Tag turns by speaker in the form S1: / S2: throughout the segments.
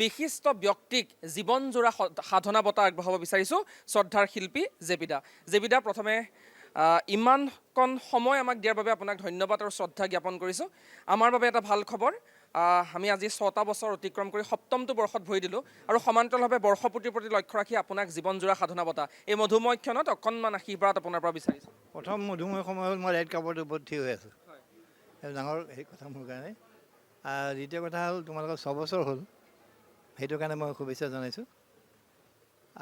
S1: বিশিষ্ট ব্যক্তিক জীৱনজোৰা সাধনা বঁটা আগবঢ়াব বিচাৰিছোঁ শ্ৰদ্ধাৰ শিল্পী জেবিদা। জেবিদা, প্ৰথমে ইমানকণ সময় আমাক দিয়াৰ বাবে আপোনাক ধন্যবাদ আৰু শ্ৰদ্ধা জ্ঞাপন কৰিছোঁ। আমাৰ বাবে এটা ভাল খবৰ, আমি আজি 6টা বছৰ অতিক্ৰম কৰি 7মটো বৰ্ষত ভৰি দিলোঁ আৰু সমান্তৰালভাৱে বৰ্ষপূৰ্তিৰ প্ৰতি লক্ষ্য ৰাখি আপোনাক জীৱনজোৰা সাধনা বঁটা এই মধুময় ক্ষণত অকণমান আশীৰ্বাদ আপোনাৰ পৰা বিচাৰিছোঁ।
S2: প্ৰথম মধুময় সময় হ'ল মই ৰেড কাপোৰটোৰ ওপৰত থিয় হৈ আছোঁ, সেইটো ডাঙৰ সেই কথা মোৰ কাৰণে। দ্বিতীয় কথা হ'ল তোমালোকৰ 6 বছৰ হ'ল, সেইটো কাৰণে মই শুভেচ্ছা জনাইছোঁ।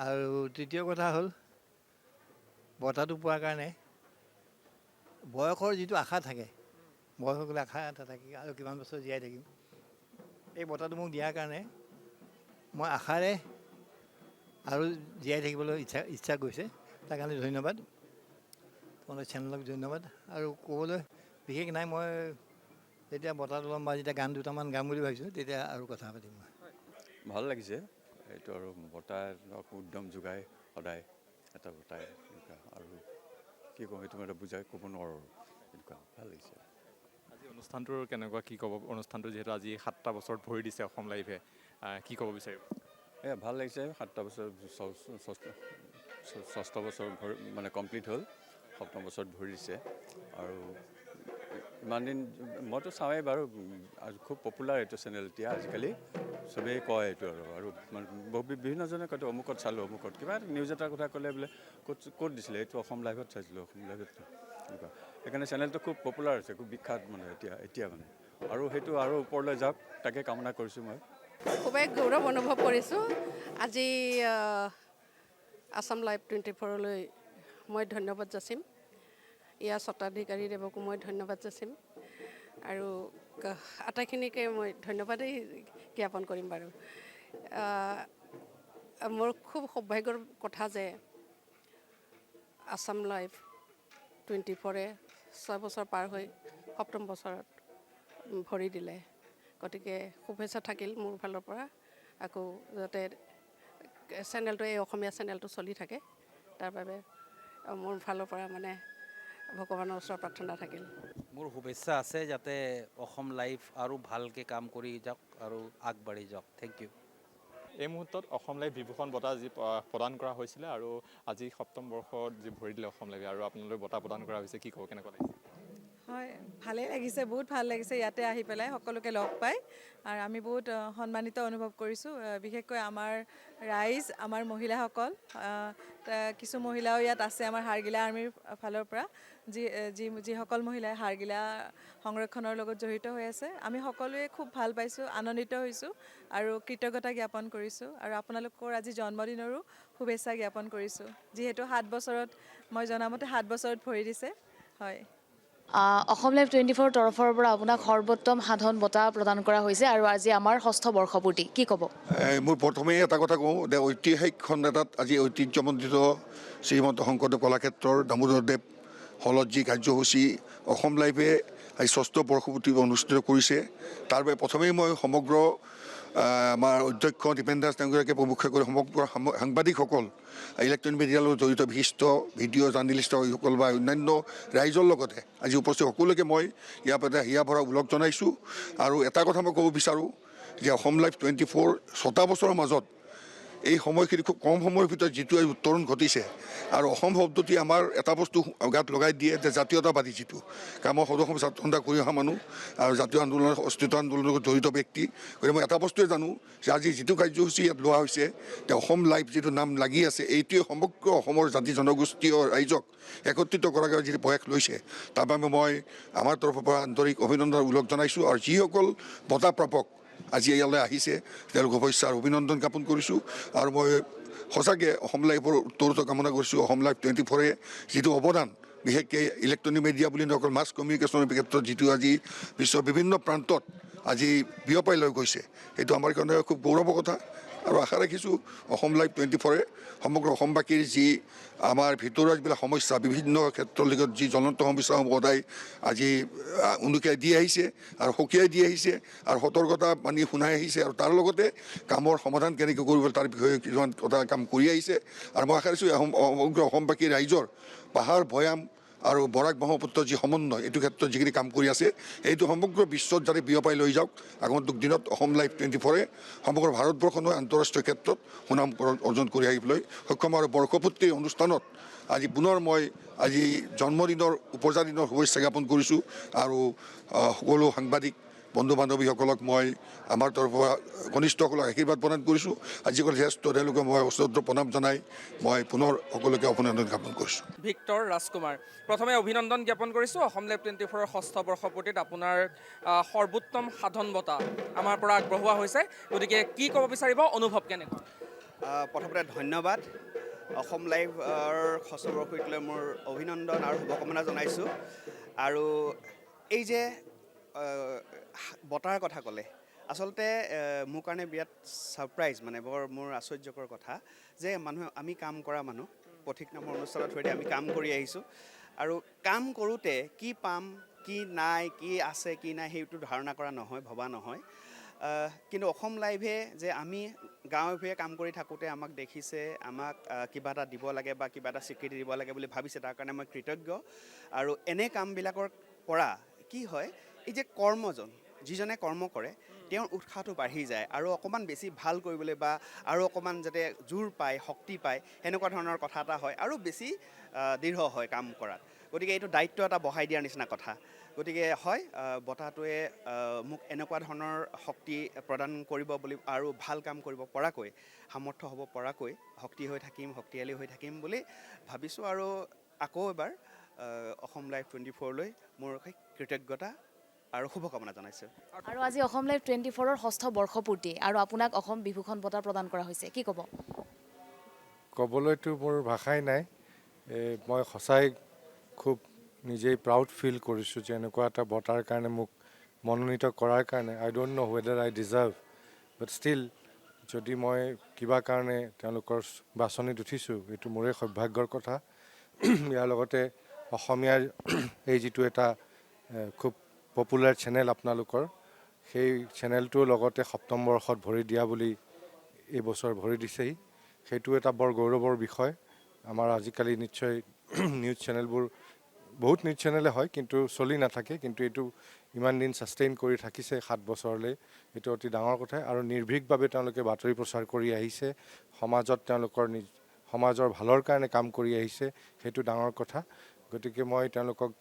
S2: আৰু তৃতীয় কথা হ'ল বঁটাটো পোৱাৰ কাৰণে বয়সৰ যিটো আশা থাকে, বয়স গ'লে আশা এটা থাকে আৰু কিমান বছৰ জীয়াই থাকিম, এই বঁটাটো মোক দিয়াৰ কাৰণে মই আশাৰে আৰু জীয়াই থাকিবলৈ ইচ্ছা গৈছে। তাৰ কাৰণে ধন্যবাদ, তোমালোকৰ চেনেলক ধন্যবাদ। আৰু ক'বলৈ বিশেষ নাই, মই যেতিয়া বঁটাটো ল'ম বা যেতিয়া গান দুটামান গাম বুলি ভাবিছোঁ তেতিয়া আৰু কথা পাতিম।
S3: ভাল লাগিছে এইটো, আৰু বঁটাই উদ্যম যোগায় সদায় এটা বঁটাই এনেকুৱা, আৰু কি ক'ম এইটো মই বুজাই ক'ব নোৱাৰোঁ, এনেকুৱা ভাল লাগিছে।
S4: আজি অনুষ্ঠানটোৰ কেনেকুৱা কি ক'ব? অনুষ্ঠানটো যিহেতু আজি 7টা বছৰত ভৰি দিছে অসম লাইভে, কি ক'ব বিচাৰিব?
S3: ভাল লাগিছে, 7টা বছৰ, 6ষ্ঠ বছৰ মানে কমপ্লিট হ'ল, 7ম বছৰত ভৰি দিছে। আৰু ইমান দিন মইতো চাওঁৱেই বাৰু, খুব পপুলাৰ এইটো চেনেল এতিয়া আজিকালি, চবেই কয় এইটো আৰু বিভিন্নজনে কয় অমুকত চালোঁ, অমুকত কিবা নিউজ এটাৰ কথা ক'লে বোলে ক'ত দিছিলে, এইটো অসম লাইভত চাইছিলোঁ, অসম লাইভত এনেকুৱা। সেইকাৰণে চেনেলটো খুব পপুলাৰ হৈছে, খুব বিখ্যাত মানে এতিয়া মানে, আৰু সেইটো আৰু ওপৰলৈ যাওক তাকে কামনা কৰিছোঁ মই।
S5: খুবেই গৌৰৱ অনুভৱ কৰিছোঁ। আজি আছাম লাইভ 24লৈ মই ধন্যবাদ যাচিম, ইয়াৰ স্বত্বাধিকাৰীদেৱকো মই ধন্যবাদ যাচিম, আৰু আটাইখিনিকে মই ধন্যবাদেই জ্ঞাপন কৰিম বাৰু। মোৰ খুব সৌভাগ্যৰ কথা যে আছাম লাইভ 24-এ 6 বছৰ পাৰ হৈ 7ম বছৰত ভৰি দিলে। গতিকে শুভেচ্ছা থাকিল মোৰ ফালৰ পৰা, আকৌ যাতে চেনেলটো, এই অসমীয়া চেনেলটো চলি থাকে, তাৰ বাবে মোৰ ফালৰ পৰা মানে ভগৱানৰ ওচৰত প্ৰাৰ্থনা থাকিল।
S6: মোৰ শুভেচ্ছা আছে যাতে অসম লাইভ আৰু ভালকৈ কাম কৰি যাওক আৰু আগবাঢ়ি যাওক। Thank you.
S4: এই মুহূৰ্তত অসম লাইভ বিভূষণ বঁটা যি প্ৰদান কৰা হৈছিলে, আৰু আজি 7ম বৰ্ষত যি ভৰি দিলে অসম লাইভে, আৰু আপোনালৈ বঁটা প্ৰদান কৰা হৈছে, কি ক'ব, কেনেকুৱা লাগিছে?
S7: হয়, ভালেই লাগিছে, বহুত ভাল লাগিছে ইয়াতে আহি পেলাই সকলোকে লগ পাই, আৰু আমি বহুত সন্মানিত অনুভৱ কৰিছোঁ। বিশেষকৈ আমাৰ ৰাইজ, আমাৰ মহিলাসকল, কিছু মহিলাও ইয়াত আছে আমাৰ হাড়গিলা আৰ্মিৰ ফালৰ পৰা, যিসকল মহিলাই হাড়গিলা সংৰক্ষণৰ লগত জড়িত হৈ আছে। আমি সকলোৱে খুব ভাল পাইছোঁ, আনন্দিত হৈছোঁ আৰু কৃতজ্ঞতা জ্ঞাপন কৰিছোঁ, আৰু আপোনালোকৰ আজি জন্মদিনৰো শুভেচ্ছা জ্ঞাপন কৰিছোঁ, যিহেতু 7 বছৰত, মই জনামতে 7 বছৰত ভৰি দিছে। হয়,
S8: অসম লাইভ 24 তৰফৰ পৰা আপোনাক সৰ্বোত্তম সাধন বঁটা প্ৰদান কৰা হৈছে, আৰু আজি আমাৰ 6ষ্ঠ বৰ্ষপূৰ্তি, কি ক'ব?
S9: মোৰ প্ৰথমেই এটা কথা কওঁ যে ঐতিহাসিক খণ্ড এটাত আজি ঐতিহ্যমণ্ডিত শ্ৰীমন্ত শংকৰদেৱ কলাক্ষেত্ৰৰ দামোদৰদেৱ হলত যি কাৰ্যসূচী অসম লাইভে আজি 6ষ্ঠ বৰ্ষপূৰ্তি অনুষ্ঠিত কৰিছে, তাৰ বাবে প্ৰথমেই মই সমগ্ৰ আমাৰ অধ্যক্ষ দীপেন দাস ডাঙৰীয়াকে প্ৰমুখ্য কৰি সমগ্ৰ সাংবাদিকসকল, ইলেক্ট্ৰনিক মিডিয়াৰ লগত জড়িত বিশিষ্ট ভিডিঅ' জাৰ্নেলিষ্টসকল বা অন্যান্য ৰাইজৰ লগতে আজি উপস্থিত সকলোকে মই ইয়াৰ পৰা হিয়া ভৰা ওলগ জনাইছোঁ। আৰু এটা কথা মই ক'ব বিচাৰোঁ যে অসম লাইভ 24 6টা বছৰৰ মাজত এই সময়খিনি খুব কম সময়ৰ ভিতৰত যিটো উত্তৰণ ঘটিছে, আৰু অসম শব্দটি আমাৰ এটা বস্তু গাত লগাই দিয়ে যে জাতীয়তাবাদী, যিটো কামৰ সদৌ ছাত্ৰসন্থা কৰি অহা মানুহ আৰু জাতীয় আন্দোলনৰ অস্তিত্ব আন্দোলনৰ লগত জড়িত ব্যক্তি। গতিকে মই এটা বস্তুৱে জানো যে আজি যিটো কাৰ্যসূচী ইয়াত লোৱা হৈছে, যে অসম লাইভ যিটো নাম লাগি আছে, এইটোৱে সমগ্ৰ অসমৰ জাতি জনগোষ্ঠী ৰাইজক একত্ৰিত কৰাৰ যিটো প্ৰয়াস লৈছে, তাৰ বাবে মই আমাৰ তৰফৰ পৰা আন্তৰিক অভিনন্দন ওলগ জনাইছোঁ। আৰু যিসকল বঁটা প্ৰাপক আজি ইয়ালৈ আহিছে তেওঁলোকৰ শুভেচ্ছা আৰু অভিনন্দন জ্ঞাপন কৰিছোঁ। আৰু মই সঁচাকৈ অসম লাইভৰ উত্তৰোত্তৰ কামনা কৰিছোঁ। অসম লাইভ 24-এ যিটো অৱদান, বিশেষকৈ ইলেক্ট্ৰনিক মিডিয়া বুলি নকল মাছ কমিউনিকেশ্যনৰ ক্ষেত্ৰত যিটো আজি বিশ্বৰ বিভিন্ন প্ৰান্তত আজি বিয়পাই লৈ গৈছে, সেইটো আমাৰ কাৰণে খুব গৌৰৱৰ কথা। আৰু আশা ৰাখিছোঁ অসম লাইভ 24-এ সমগ্ৰ অসমবাসীৰ যি আমাৰ ভিতৰুৱা যিবিলাক সমস্যা, বিভিন্ন ক্ষেত্ৰৰ লগত যি জ্বলন্ত সমস্যাসমূহ সদায় আজি উনুকিয়াই দি আহিছে আৰু সকীয়াই দি আহিছে আৰু সতৰ্কতা মানি শুনাই আহিছে, আৰু তাৰ লগতে কামৰ সমাধান কেনেকৈ কৰিব তাৰ বিষয়ে কিছুমান কথা কাম কৰি আহিছে। আৰু মই আশা ৰাখিছোঁ সমগ্ৰ অসমবাসী ৰাইজৰ পাহাৰ ভৈয়াম আৰু বৰাক ব্ৰহ্মপুত্ৰ যি সমন্বয় এইটো ক্ষেত্ৰত যিখিনি কাম কৰি আছে এইটো সমগ্ৰ বিশ্বত যাতে বিয়পাই লৈ যাওক। আগন্তুক দিনত অসম লাইভ 24 সমগ্ৰ ভাৰতবৰ্ষলৈ আন্তঃৰাষ্ট্ৰীয় ক্ষেত্ৰত সুনাম অৰ্জন কৰি আহিবলৈ সক্ষম। আৰু বৰ্ষপূৰ্তি অনুষ্ঠানত আজি পুনৰ মই আজি জন্মদিনৰ উপজা দিনৰ শুভেচ্ছা জ্ঞাপন কৰিছোঁ। আৰু সকলো সাংবাদিক বন্ধু বান্ধৱীসকলক মই আমাৰ তৰফৰ পৰা কনিষ্ঠসকলক আশীৰ্বাদ প্ৰদান কৰিছোঁ। আজিকালি জ্যেষ্ঠ তেওঁলোকে মই অশ্ৰদ্ধ প্ৰণাম জনাই মই পুনৰ সকলোকে অভিনন্দন জ্ঞাপন কৰিছোঁ।
S1: ভিক্টৰ ৰাজকুমাৰ, প্ৰথমে অভিনন্দন জ্ঞাপন কৰিছোঁ অসম লাইভ 24ৰ ষষ্ঠ বৰ্ষপূৰ্তিত আপোনাৰ সৰ্বোত্তম সাধন বঁটা আমাৰ পৰা আগবঢ়োৱা হৈছে। গতিকে কি ক'ব বিচাৰিব, অনুভৱ কেনেকুৱা?
S10: প্ৰথমতে ধন্যবাদ। অসম লাইভৰ ষষ্ঠ বৰ্ষপূৰ্তিলৈ মোৰ অভিনন্দন আৰু শুভকামনা জনাইছোঁ। আৰু এই যে বঁটাৰ কথা ক'লে, আচলতে মোৰ কাৰণে বিৰাট ছাৰপ্ৰাইজ, মানে বৰ মোৰ আশ্চৰ্যকৰ কথা যে আমি কাম কৰা মানুহ, পথিক নামৰ অনুষ্ঠানৰ থ্ৰুৱেদি আমি কাম কৰি আহিছোঁ। আৰু কাম কৰোঁতে কি পাম, কি নাই, কি আছে কি নাই সেইটো ধাৰণা কৰা নহয়, ভবা নহয়। কিন্তু অসম লাইভে যে আমি গাঁৱে ভূঞে কাম কৰি থাকোঁতে আমাক দেখিছে, আমাক কিবা এটা দিব লাগে বা কিবা এটা স্বীকৃতি দিব লাগে বুলি ভাবিছে, তাৰ কাৰণে মই কৃতজ্ঞ। আৰু এনে কামবিলাকৰ পৰা কি হয়, এই যে কৰ্মজন যিজনে কৰ্ম কৰে তেওঁৰ উৎসাহটো বাঢ়ি যায় আৰু অকণমান বেছি ভাল কৰিবলৈ বা আৰু অকণমান যাতে জোৰ পায়, শক্তি পায়, সেনেকুৱা ধৰণৰ কথা এটা হয় আৰু বেছি দৃঢ় হয় কাম কৰাত। গতিকে এইটো দায়িত্ব এটা বঢ়াই দিয়াৰ নিচিনা কথা। গতিকে হয়, বঁটাটোৱে মোক এনেকুৱা ধৰণৰ শক্তি প্ৰদান কৰিব বুলি আৰু ভাল কাম কৰিব পৰাকৈ, সামৰ্থ্য হ'ব পৰাকৈ শক্তি হৈ থাকিম, শক্তিশালী হৈ থাকিম বুলি ভাবিছোঁ। আৰু আকৌ এবাৰ অসম লাইভ 24লৈ মোৰ কৃতজ্ঞতা আৰু শুভকামনা জনাইছোঁ।
S8: আৰু আজি অসম লাইভ 24ৰ ষষ্ঠ বৰ্ষপূৰ্তি আৰু আপোনাক অসম বিভূষণ বঁটা প্ৰদান কৰা হৈছে, কি ক'ব?
S11: ক'বলৈতো মোৰ ভাষাই নাই। মই সঁচাই খুব নিজেই প্ৰাউড ফিল কৰিছোঁ যে এনেকুৱা এটা বঁটাৰ কাৰণে মোক মনোনীত কৰাৰ কাৰণে। I don't know' whether I deserve, but still যদি মই কিবা কাৰণে তেওঁলোকৰ বাছনিত উঠিছোঁ, এইটো মোৰে সৌভাগ্যৰ কথা। ইয়াৰ লগতে অসমীয়াৰ এই যিটো এটা খুব পপুলাৰ চেনেল আপোনালোকৰ, সেই চেনেলটোৰ লগতে সপ্তম বৰ্ষত ভৰি দিয়া বুলি এইবছৰ ভৰি দিছেহি। সেইটো এটা বৰ গৌৰৱৰ বিষয়। আমাৰ আজিকালি নিশ্চয় নিউজ চেনেলবোৰ বহুত নিউজ চেনেলে হয় কিন্তু চলি নাথাকে, কিন্তু এইটো ইমান দিন ছাষ্টেইন কৰি থাকিছে 7 বছৰলৈ, এইটো অতি ডাঙৰ কথা। আৰু নিৰ্ভীকভাৱে তেওঁলোকে বাতৰি প্ৰচাৰ কৰি আহিছে, সমাজত তেওঁলোকৰ সমাজৰ ভালৰ কাৰণে কাম কৰি আহিছে, সেইটো ডাঙৰ কথা। গতিকে মই তেওঁলোকক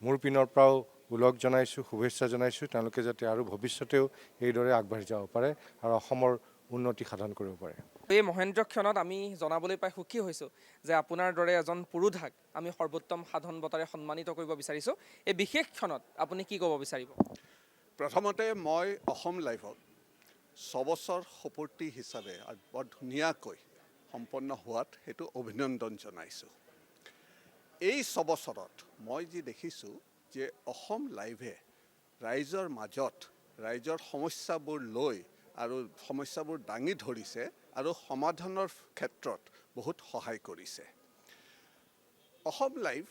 S11: মোৰ পিনৰ পৰাও ওলগ জনাইছোঁ, শুভেচ্ছা জনাইছোঁ। তেওঁলোকে যাতে আৰু ভৱিষ্যতেও এইদৰে আগবাঢ়ি যাব পাৰে আৰু অসমৰ উন্নতি সাধন কৰিব পাৰে।
S1: এই মহেন্দ্ৰ ক্ষণত আমি জনাবলৈ পাই সুখী হৈছোঁ যে আপোনাৰ দৰে এজন পুৰোধাক আমি সৰ্বোত্তম সাধন বঁটাৰে সন্মানিত কৰিব বিচাৰিছোঁ। এই বিশেষ ক্ষণত আপুনি কি ক'ব বিচাৰিব?
S12: প্ৰথমতে মই অসম লাইভক 6 বছৰ সপূৰ্তি হিচাপে বৰ ধুনীয়াকৈ সম্পন্ন হোৱাত সেইটো অভিনন্দন জনাইছোঁ। এই 6 বছৰত মই যি দেখিছোঁ যে অসম লাইভে ৰাইজৰ মাজত ৰাইজৰ সমস্যাবোৰ লৈ আৰু সমস্যাবোৰ দাঙি ধৰিছে আৰু সমাধানৰ ক্ষেত্ৰত বহুত সহায় কৰিছে। অসম লাইভ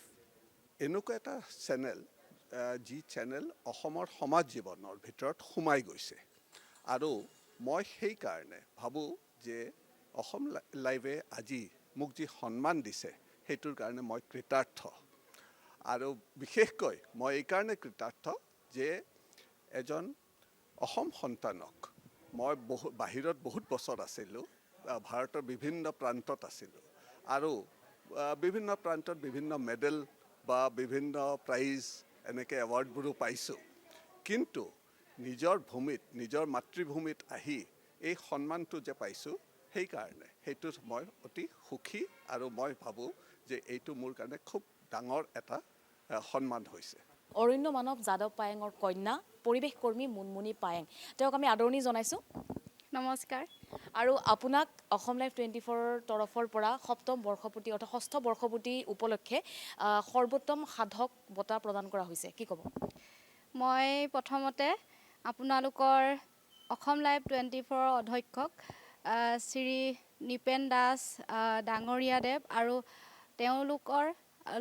S12: এনেকুৱা এটা চেনেল যি চেনেল অসমৰ সমাজ জীৱনৰ ভিতৰত সোমাই গৈছে। আৰু মই সেইকাৰণে ভাবোঁ যে অসম লাইভে আজি মোক যি সন্মান দিছে সেইটোৰ কাৰণে মই কৃতাৰ্থ। আৰু বিশেষকৈ মই এইকাৰণে কৃতাৰ্থ যে এজন অসম সন্তানক মই বাহিৰত বহুত বছৰ আছিলোঁ, ভাৰতৰ বিভিন্ন প্ৰান্তত আছিলোঁ আৰু বিভিন্ন প্ৰান্তত বিভিন্ন মেডেল বা বিভিন্ন প্ৰাইজ এনেকৈ এৱাৰ্ডবোৰো পাইছোঁ। কিন্তু নিজৰ ভূমিত, নিজৰ মাতৃভূমিত আহি এই সন্মানটো যে পাইছোঁ, সেইকাৰণে সেইটোত মই অতি সুখী আৰু মই ভাবোঁ যে এইটো মোৰ কাৰণে খুব ডাঙৰ এটা সন্মান হৈছে।
S8: অৰণ্য মানৱ যাদৱ পায়েঙৰ কন্যা পৰিৱেশ কৰ্মী মুনমুনি পায়েং, তেওঁক আমি আদৰণি জনাইছোঁ।
S13: নমস্কাৰ।
S8: আৰু আপোনাক অসম লাইভ 24ৰ তৰফৰ পৰা সপ্তম বৰ্ষপূৰ্তি অৰ্থাৎ ষষ্ঠ বৰ্ষপূৰ্তি উপলক্ষে সৰ্বোত্তম সাধক বঁটা প্ৰদান কৰা হৈছে, কি ক'ব?
S13: মই প্ৰথমতে আপোনালোকৰ অসম লাইভ 24ৰ অধ্যক্ষক শ্ৰী নিপেন দাস ডাঙৰীয়াদেৱ আৰু তেওঁলোকৰ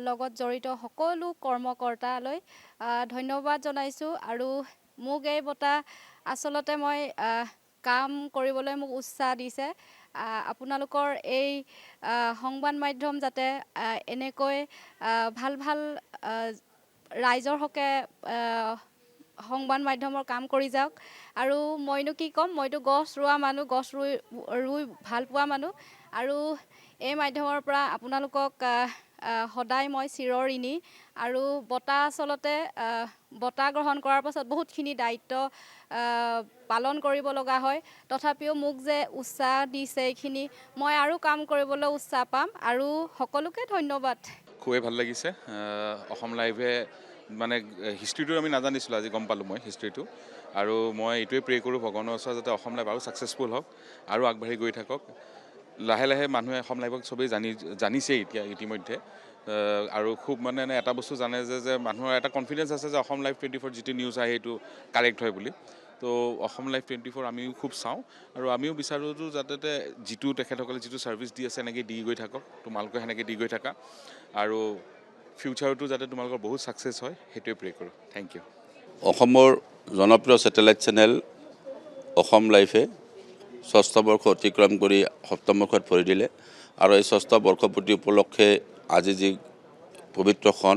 S13: লগত জড়িত সকলো কৰ্মকৰ্তালৈ ধন্যবাদ জনাইছোঁ। আৰু মোক এই বঁটা আচলতে মই কাম কৰিবলৈ মোক উৎসাহ দিছে। আপোনালোকৰ এই সংবাদ মাধ্যম যাতে এনেকৈ ভাল ভাল ৰাইজৰ হকে সংবাদ মাধ্যমৰ কাম কৰি যাওক। আৰু মইনো কি ক'ম, মইতো গছ ৰোৱা মানুহ, গছ ৰুই ভাল পোৱা মানুহ। আৰু এই মাধ্যমৰ পৰা আপোনালোকক সদায় মই চিৰঋণী। আৰু বঁটা আচলতে বঁটা গ্ৰহণ কৰাৰ পাছত বহুতখিনি দায়িত্ব পালন কৰিব লগা হয়। তথাপিও মোক যে উৎসাহ দিছে এইখিনি, মই আৰু কাম কৰিবলৈ উৎসাহ পাম। আৰু সকলোকে ধন্যবাদ।
S14: খুবেই ভাল লাগিছে। অসম লাইভে মানে হিষ্ট্ৰীটো আমি নাজানিছিলোঁ, আজি গম পালোঁ মই হিষ্ট্ৰীটো। আৰু মই এইটোৱে প্ৰে কৰোঁ ভগৱানৰ ওচৰত যাতে অসম লাইভ আৰু ছাকচেছফুল হওক আৰু আগবাঢ়ি গৈ থাকক। লাহে লাহে মানুহে অসম লাইভক চবেই জানিছেই এতিয়া ইতিমধ্যে। আৰু খুব মানে এটা বস্তু জানে যে মানুহৰ এটা কনফিডেঞ্চ আছে যে অসম লাইভ 24 যিটো নিউজ আহে সেইটো কাৰেক্ট হয় বুলি। তো অসম লাইভ 24 আমিও খুব চাওঁ আৰু আমিও বিচাৰোঁ যাতে যিটো তেখেতসকলে যিটো ছাৰ্ভিচ দি আছে এনেকৈ দি গৈ থাকক, তোমালোকে সেনেকৈ দি গৈ থাকা। আৰু ফিউচাৰটো যাতে তোমালোকৰ বহুত ছাকচেছ হয় সেইটোৱে প্ৰে কৰোঁ। Thank you.
S3: অসমৰ জনপ্ৰিয় ছেটেলাইট চেনেল অসম লাইফে ৬ষ্ঠ বৰ্ষ অতিক্ৰম কৰি ৭ম বৰ্ষত ভৰি দিলে। আৰু এই ৬ষ্ঠ বৰ্ষপূৰ্তি উপলক্ষে আজি যি পবিত্ৰখন,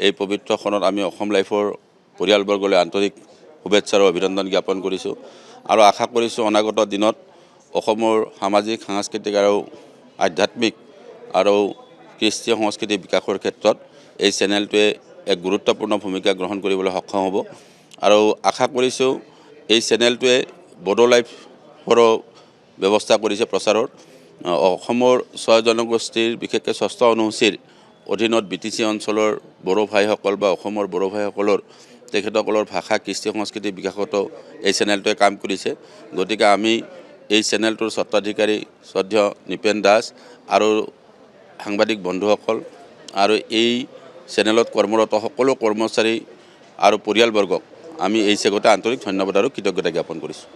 S3: এই পবিত্ৰখনত আমি অসম লাইফৰ পৰিয়ালবৰ্গলৈ আন্তৰিক শুভেচ্ছা আৰু অভিনন্দন জ্ঞাপন কৰিছোঁ। আৰু আশা কৰিছোঁ অনাগত দিনত অসমৰ সামাজিক, সাংস্কৃতিক আৰু আধ্যাত্মিক আৰু কৃষ্টি সংস্কৃতিৰ বিকাশৰ ক্ষেত্ৰত এই চেনেলটোৱে এক গুৰুত্বপূৰ্ণ ভূমিকা গ্ৰহণ কৰিবলৈ সক্ষম হ'ব। আৰু আশা কৰিছোঁ এই চেনেলটোৱে বড়ো লাইফৰো ব্যৱস্থা কৰিছে প্ৰচাৰৰ। অসমৰ ৬ জনগোষ্ঠীৰ বিশেষকৈ ৬ষ্ঠ অনুসূচীৰ অধীনত BTC অঞ্চলৰ বড়ো ভাইসকল বা অসমৰ বড়ো ভাইসকলৰ তেখেতসকলৰ ভাষা, কৃষ্টি সংস্কৃতিৰ বিকাশতো এই চেনেলটোৱে কাম কৰিছে। গতিকে আমি এই চেনেলটোৰ স্বত্বাধিকাৰী শ্ৰদ্ধেয় নিপেন দাস আৰু সাংবাদিক বন্ধুসকল আৰু এই চেনেলত কৰ্মৰত সকলো কৰ্মচাৰী আৰু পৰিয়ালবৰ্গক আমি এই চেগতে আন্তৰিক ধন্যবাদ আৰু কৃতজ্ঞতা জ্ঞাপন কৰিছোঁ।